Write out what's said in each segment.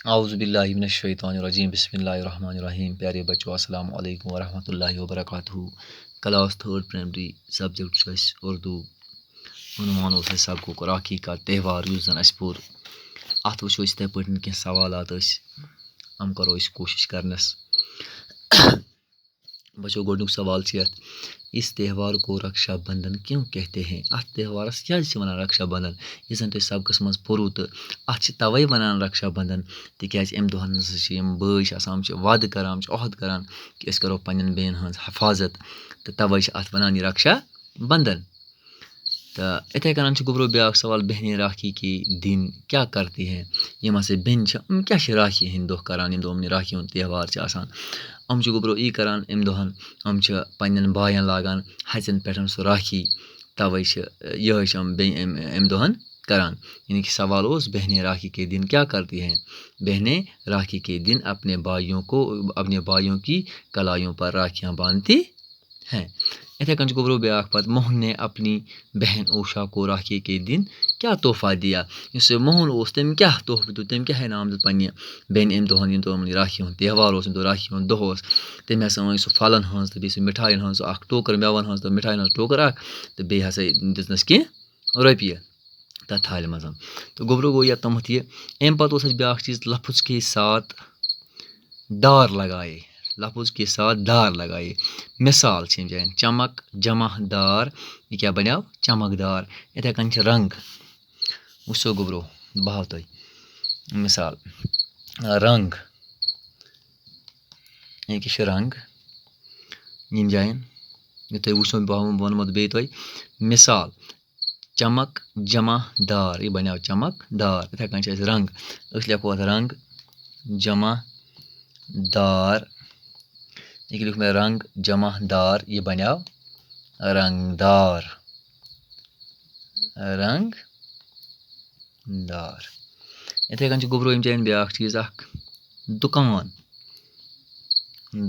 औज़ुबिल्लाहि मिनश्शैतानिर्रजीम बिस्मिल्लाहिर्रहमानिर्रहीम। प्यारे बच्चों, अस्सलाम वालेकुम वरहमतुल्लाहि वबरकातुहू। क्लास थर्ड प्राइमरी सब्जेक्ट छ अस उर्दू। उनवान ओस अस सबको राखी का त्यौहार युस जन अस पोर। अत वुचो इस इत्थै पٲٹھۍ कینٛہہ सवालात ٲसۍ हम करो अस कोशिश करनस। बच्चों गोडनुक सवाल छ यथ, इस त्यौहार को रक्षाबंधन क्यों कहते हैं? अत त्यौहारस क्या वनान रक्षाबंधन? यह जन तुम सबकस मज पोरू तो अत तवे वनान रक्षाबंधन तिकाज अम दोहन बई हम वाद करान अहद करान कि अस करो पन्न बेन हज हिफाजत तो तवे अत वनान यह रक्षाबंधन। तो इथे कन गुबरो ब्याक सवाल, बहने राखी के दिन क्या करती हैं? यम हसा बेन क्या राखी हंद दह करान यम दह राखी हूँ त्यौहार हम गुबरो यी करान अम दोहन हम पन्न बायन लागान हजन पे सह राखी तवे यह अम दोहन करान। यानी कि सवाल उस, बहने राखी के दिन क्या करती हैं? बहनें राखी के दिन अपने भाइयों की कलाइयों पर राखियाँ बांधती हैं। इथे कन गुबरो ब्याक पत, मोहन ने अपनी बहन उषा को राखी के दिन क्या तोहफा दिया? इस मोहन उस तम क्या तोहफा दियो, तम क्या नाम दित पन्ने बेन अम दोहन यम राखी हूँ त्यौहार उस राखी हूँ दह उस तम हसा अन सह फलन हज तो बे मिठाइन हज अख टोकर मेवन हज तो मिठाइन हज टोकर अख तो बे हसा दितनस कह रोपिय तथ थाल मज। तो गुबरो गो या तमत यह अम पत उस ब्याक चीज, लफ्ज के साथ दार लगाए। लफ्ज के साथ दार लगाए। मिसाल जान चमक जमा दार, यह क्या बनो चमकदार। इथे कन रंग वो गुबरो बहाव तुम मिसाल रंग, यह क्या रंग यम जान यह तुम वो वोनमुत बे तुम मिसाल चमक जमा दार, यह बनो चमकदार। इथे कन रंग लिखो अत रंग जमा दार, यह लिख मे रंग जमा दार, यह बनो रंगदार। रंगदार। इथे कन गुबरो यम जान ब्याक चीज अख दुकान।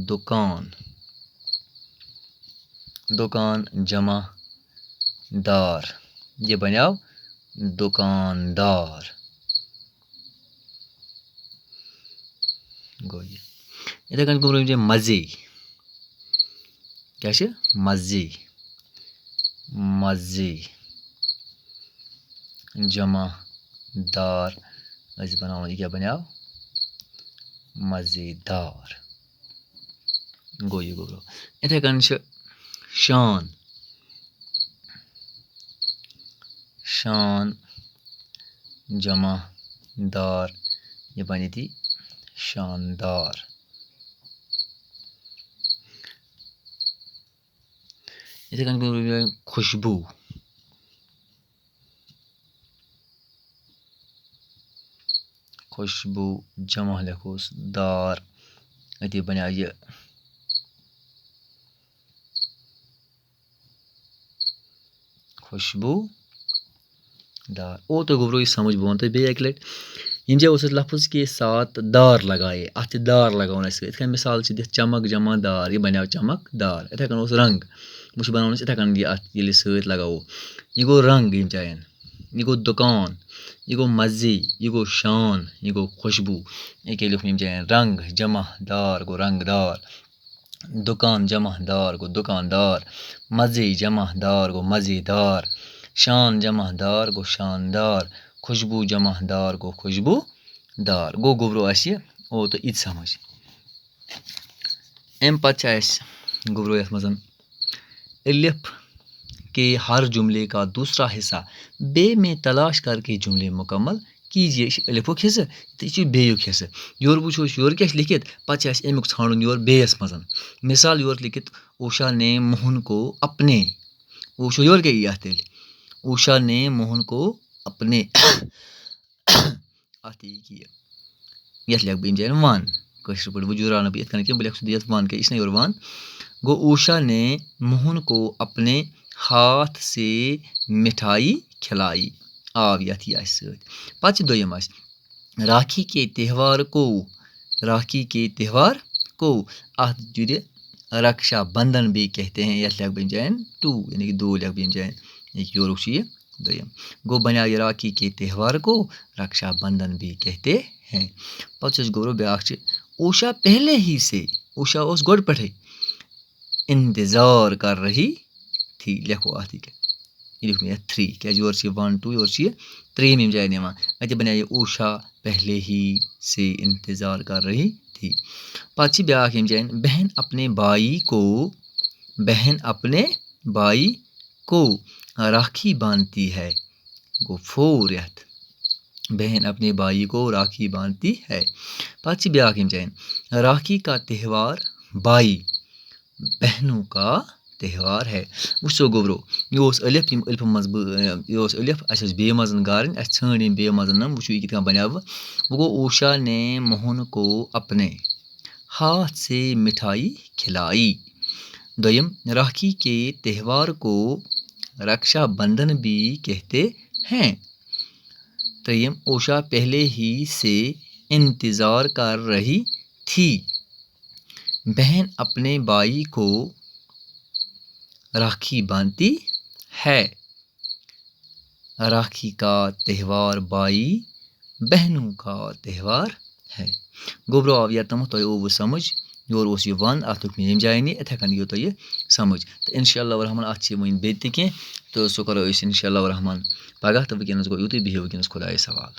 दुकान दुकान जमा दार, यह बनो दुकानदार। गो ये इथे कन गुबरो यम जान मजे। क्या मजे मजे जमा दार बनो यह क्या बनो मजेदार। गो ये गुबरो इथे कन शान। शान जमा दार, यह बनी थी शानदार। इथे कन खुशबू। खुशबू जमा लिखोस दार, अति बनो यह खुशबू दार। ओ तो गुबरो यह समझ बो तो बे एक लट यम उस लफ्ज के साथ दार लगाए अत दार लगान इथ मिसाल दिख चमक जमा दार, यह बनो चमकदार। इथे कन रंग वो बनान इथे कन ये सत लगाओ, यह गो रंग यम जान, यह गो दुकान, यह गो मजे, यह गो शान, यह गो खुशबू। यह लिख यम जान रंग जमा दार गो रंगदार, दुकान जमा दार गो दुकानदार, मजे जमा दार गो मज़ेदार, शान जमा दार गो शानदार, खुशबू जमा दार गो खुशबूदार। गो गुबरो ओ तो इत समझ। अम पत गुबरो यथ मज अलिफ के हर जुमले का दूसरा हिस्सा बे में तलाश करके जुमले मुकम्मल कीजिए। अलिफुक हिस्सा तो यह बेयुक हिस्सा। योर वो योर क्या लिखित पे अमुक ाणुन योर बेस मज। मिसाल योर लिखित उषा ने मोहन को अपने, वो योर क्या यह तेल उषा ने मोहन को अपने अत यथ लिख बह जान वन कशर पे वो जुरान बह कन बह लिख ये वन क्या यह योर वन गो। उषा ने मोहन को अपने हाथ से मिठाई खिलाई आव यथ यह सत दोयम राखी के त्यौहार को। राखी के त्यौहार को अत जुड़े रक्षाबंधन भी कहते हैं। यथ लिख बह जान टू, यानी कि दो लिख बह जान योर दोयम गो बना ये राखी के त्यौहार को रक्षाबंधन भी कहते हैं पच गोरो ब्याख उषा पहले ही से उषा उस गोड पे इंतजार कर रही थी लिखो आती के ये लिख में 3 क्या योर 1 2 योर 3 में जाए निमा अत बना ये उषा पहले ही से इंतजार कर रही थी पाची ब्याख यम जाए बहन अपने भाई को राखी बांधती है गो 4 यत बहन अपने भाई को राखी बांधती है पाची ब्याख यम जाए राखी का त्यौहार भाई बहनों का त्यौहार है वो गोब्रो यह अलिफ अलिफ मज यह अलिफ अस बे मजन गारन अस छान बे मजन वो कित बना वो गो उषा ने मोहन को अपने हाथ से मिठाई खिलाई दोयम राखी के त्यौहार को रक्षाबंधन भी कहते हैं तयम उषा पहले ही से इंतज़ार कर रही थी बहन अपने भाई को राखी बांधती है राखी का त्यौहार भाई बहनों का त्यौहार है गोब्रो आव या तम तो वो समझ योर ओस ये वन अत में जाए नहीं इथे कन यो तो ये समझ तो इंशाअल्लाह रहमान अच्छे वहीं बेत के तो सो करो इंशाअल्लाह रहमान पगह तो वनस गो यूत बिहे वनस खुदा सवाल।